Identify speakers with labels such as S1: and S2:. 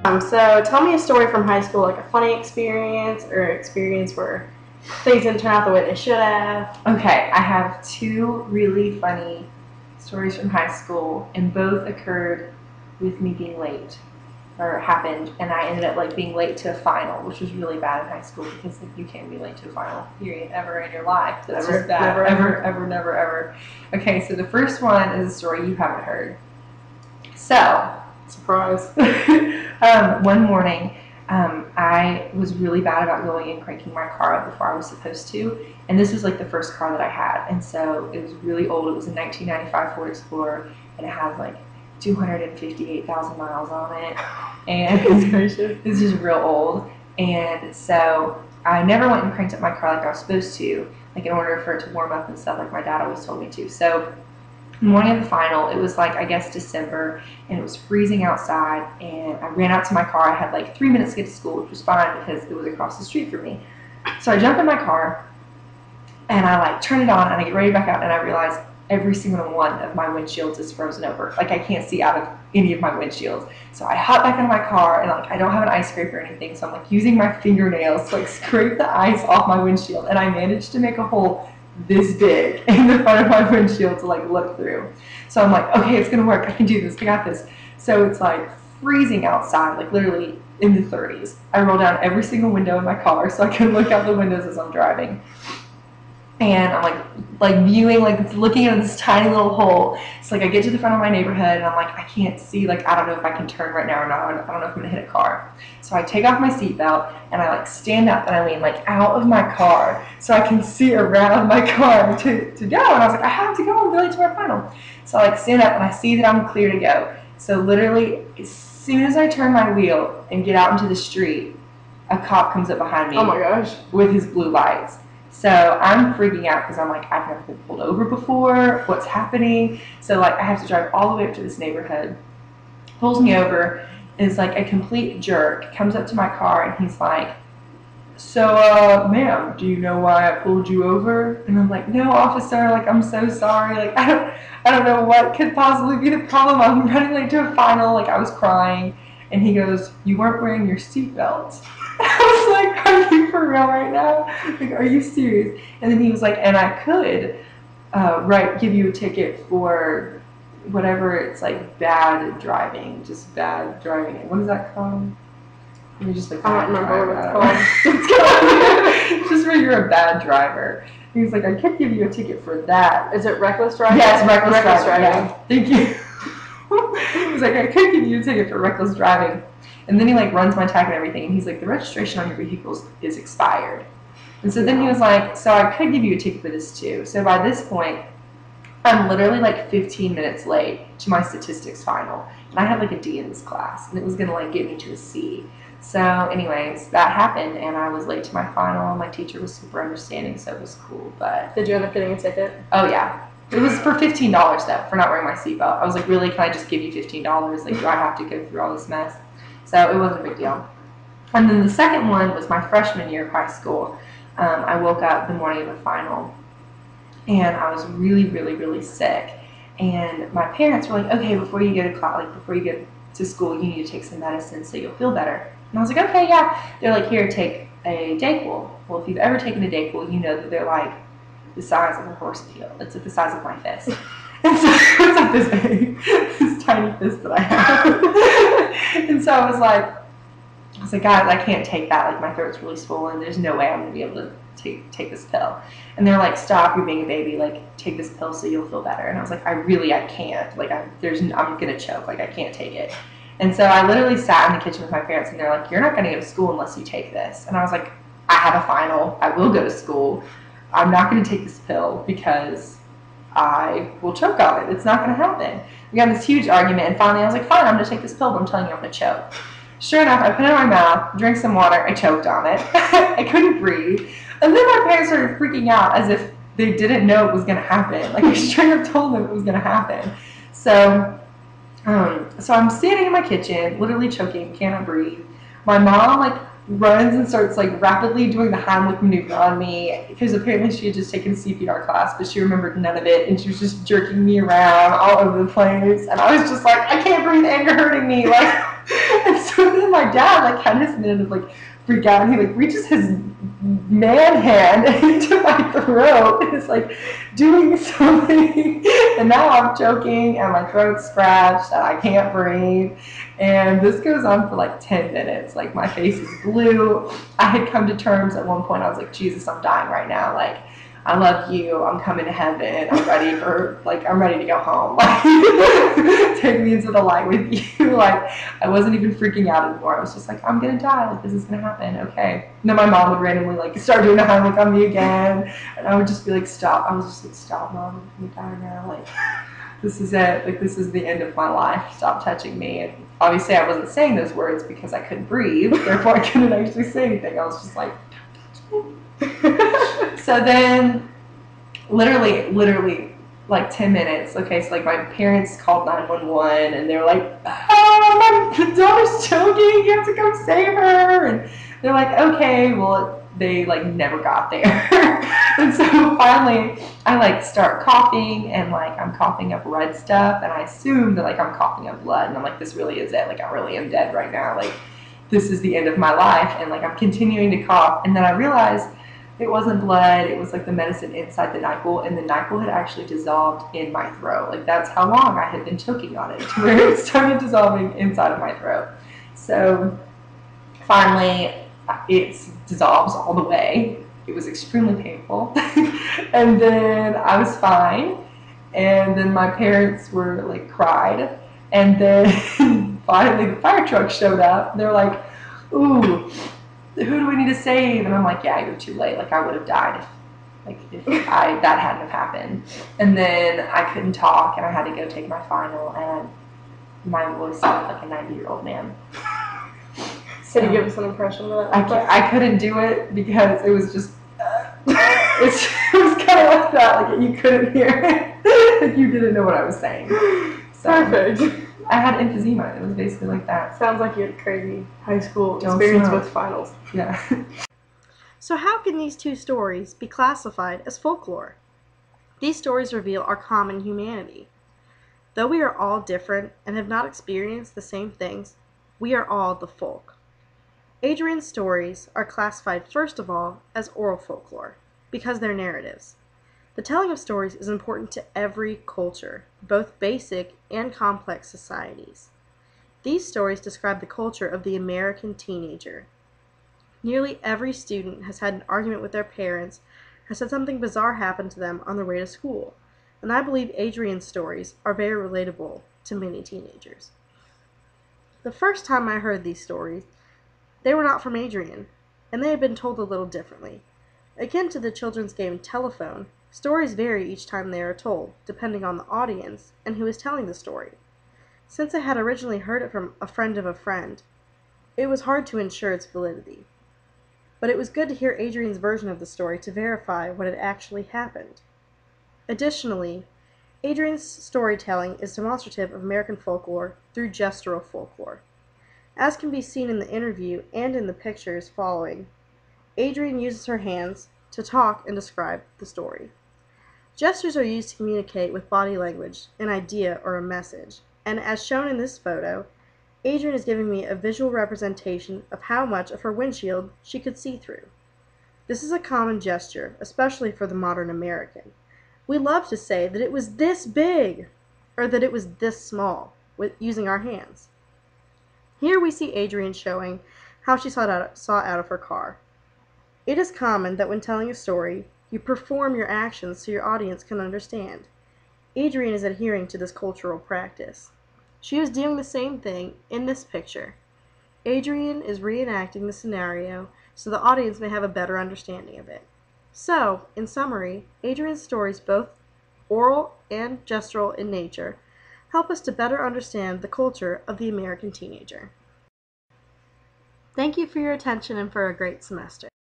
S1: So tell me a story from high school, like a funny experience or experience where things didn't turn out the way they should have.
S2: Okay, I have two really funny stories from high school, and both occurred with me being late, or happened, and I ended up like being late to a final, which was really bad in high school because like, you can't be late to a final period ever in your life. That's just bad. Never, ever. Okay, so the first one is a story you haven't heard. So,
S1: surprise.
S2: One morning, I was really bad about going and cranking my car up before I was supposed to, and this was like the first car that I had, and so it was really old. It was a 1995 Ford Explorer, and it had like 258,000 miles on it, and it's just real old. And so I never went and cranked up my car like I was supposed to, like in order for it to warm up and stuff like my dad always told me to. So the morning of the final, it was like, I guess, December, and it was freezing outside, and I ran out to my car. I had like 3 minutes to get to school, which was fine because it was across the street for me. So I jump in my car, and I like turn it on, and I get ready to back out, and I realize every single one of my windshields is frozen over. Like I can't see out of any of my windshields. So I hop back into my car, and like I don't have an ice scraper or anything, so I'm like using my fingernails to like scrape the ice off my windshield, and I managed to make a hole this big in the front of my windshield to like look through. So I'm like, okay, it's gonna work. I can do this. I got this. So it's like freezing outside, like literally in the 30s. I roll down every single window in my car so I can look out the windows as I'm driving. And I'm like viewing, like looking at this tiny little hole. So like I get to the front of my neighborhood, and I'm like, I can't see, like I don't know if I can turn right now or not. I don't know if I'm gonna hit a car. So I take off my seatbelt, and I like stand up, and I lean like out of my car so I can see around my car to go. And I was like, I have to go, I'm really to my final. So I like stand up, and I see that I'm clear to go. So literally, as soon as I turn my wheel and get out into the street, a cop comes up behind me.
S1: Oh my gosh.
S2: With his blue lights. So I'm freaking out because I'm like, I've never been pulled over before. What's happening? So like I have to drive all the way up to this neighborhood. Pulls me over, is like a complete jerk. Comes up to my car, and he's like, so ma'am, do you know why I pulled you over? And I'm like, no, officer, like I'm so sorry. Like I don't know what could possibly be the problem. I'm running late to a final. Like I was crying. And he goes, you weren't wearing your seatbelt. I was like, are you for real right now? Like, are you serious? And then he was like, and I could give you a ticket for whatever, it's like bad driving, just bad driving. What is that called? Let me just like,
S1: I don't remember what it's called.
S2: Just where you're a bad driver. He was like, I could give you a ticket for that.
S1: Is it reckless driving?
S2: Yes, reckless driving. Yeah. Thank you. He's like, I could give you a ticket for reckless driving. And then he like runs my tag and everything, and he's like, the registration on your vehicle is expired. And so then he was like, so I could give you a ticket for this too. So by this point, I'm literally like 15 minutes late to my statistics final. And I had like a D in this class, and it was gonna like get me to a C. So anyways, that happened, and I was late to my final. My teacher was super understanding, so it was cool. But
S1: did you end up getting a ticket?
S2: Oh yeah. It was for $15 though, for not wearing my seatbelt. I was like, really, can I just give you $15? Like, do I have to go through all this mess? So it wasn't a big deal. And then the second one was my freshman year of high school. I woke up the morning of the final, and I was really, really, really sick. And my parents were like, okay, before you go to class, like before you go to school, you need to take some medicine so you'll feel better. And I was like, okay, yeah. They're like, here, take a Dayquil. Well, if you've ever taken a Dayquil, you know that they're like the size of a horse peel. It's like the size of my fist. And so it's like this big, this tiny fist that I have. And so I was like, guys, I can't take that. Like my throat's really swollen. There's no way I'm gonna be able to take this pill. And they're like, stop, you're being a baby. Like take this pill so you'll feel better. And I was like, I can't. Like I'm gonna choke. Like I can't take it. And so I literally sat in the kitchen with my parents, and they're like, you're not gonna go to school unless you take this. And I was like, I have a final. I will go to school. I'm not going to take this pill because I will choke on it. It's not going to happen. We got this huge argument, and finally I was like, fine, I'm going to take this pill, but I'm telling you I'm going to choke. Sure enough, I put it in my mouth, drank some water, I choked on it. I couldn't breathe. And then my parents started freaking out as if they didn't know it was going to happen. Like I straight up told them it was going to happen. So I'm standing in my kitchen, literally choking, cannot breathe. My mom like runs and starts like rapidly doing the Heimlich maneuver on me because apparently she had just taken a CPR class, but she remembered none of it, and she was just jerking me around all over the place. And I was just like, I can't breathe and you're hurting me. Like And so then my dad like had his minute of like freak out, and he like reaches his man hand into my throat and is like doing something, and now I'm choking and my throat's scratched and I can't breathe, and this goes on for like 10 minutes. Like my face is blue. I had come to terms at one point, I was like, Jesus, I'm dying right now. Like, I love you. I'm coming to heaven. I'm ready to go home. Like, take me into the light with you. Like, I wasn't even freaking out anymore. I was just like, I'm gonna die. Like, this is gonna happen. Okay. And then my mom would randomly like start doing a Heimlich on me again, and I would just be like, stop. I was just like, stop, Mom. I'm gonna die now. Like, this is it. Like, this is the end of my life. Stop touching me. And obviously, I wasn't saying those words because I couldn't breathe. Therefore, I couldn't actually say anything. I was just like. So then, literally, like 10 minutes. Okay, so like my parents called 911, and they're like, "Oh, my daughter's choking. You have to come save her." And they're like, "Okay." Well, they like never got there. And so finally, I like start coughing, and like I'm coughing up red stuff, and I assume that like I'm coughing up blood, and I'm like, this really is it. Like, I really am dead right now. Like, this is the end of my life. And like I'm continuing to cough, and then I realized it wasn't blood, it was like the medicine inside the NyQuil, and the NyQuil had actually dissolved in my throat. Like, that's how long I had been choking on it, to where it started dissolving inside of my throat. So finally, it dissolves all the way. It was extremely painful. And then I was fine, and then my parents were like cried, and then finally the fire truck showed up. They're like, ooh, who do we need to save? And I'm like, yeah, you're too late. Like, I would have died if that hadn't have happened. And then I couldn't talk, and I had to go take my final, and my voice sounded like a 90-year-old man. So
S1: can you give us an impression of that?
S2: I couldn't do it because it was just it was kind of like that. Like, you couldn't hear it. Like, you didn't know what I was saying. So,
S1: perfect.
S2: I had emphysema. It was basically like that.
S1: Sounds like you had a crazy high school experience with finals.
S2: Yeah.
S1: So how can these two stories be classified as folklore? These stories reveal our common humanity. Though we are all different and have not experienced the same things, we are all the folk. Adrian's stories are classified first of all as oral folklore, because they're narratives. The telling of stories is important to every culture, both basic and complex societies. These stories describe the culture of the American teenager. Nearly every student has had an argument with their parents, has had something bizarre happen to them on their way to school, and I believe Adrian's stories are very relatable to many teenagers. The first time I heard these stories, they were not from Adrian, and they had been told a little differently. Akin to the children's game telephone, stories vary each time they are told, depending on the audience and who is telling the story. Since I had originally heard it from a friend of a friend, it was hard to ensure its validity. But it was good to hear Adrian's version of the story to verify what had actually happened. Additionally, Adrian's storytelling is demonstrative of American folklore through gestural folklore. As can be seen in the interview and in the pictures following, Adrian uses her hands to talk and describe the story. Gestures are used to communicate with body language, an idea, or a message, and as shown in this photo, Adrian is giving me a visual representation of how much of her windshield she could see through. This is a common gesture, especially for the modern American. We love to say that it was this big, or that it was this small, using our hands. Here we see Adrian showing how she saw out of her car. It is common that when telling a story, you perform your actions so your audience can understand. Adrian is adhering to this cultural practice. She is doing the same thing in this picture. Adrian is reenacting the scenario so the audience may have a better understanding of it. So, in summary, Adrian's stories, both oral and gestural in nature, help us to better understand the culture of the American teenager. Thank you for your attention and for a great semester.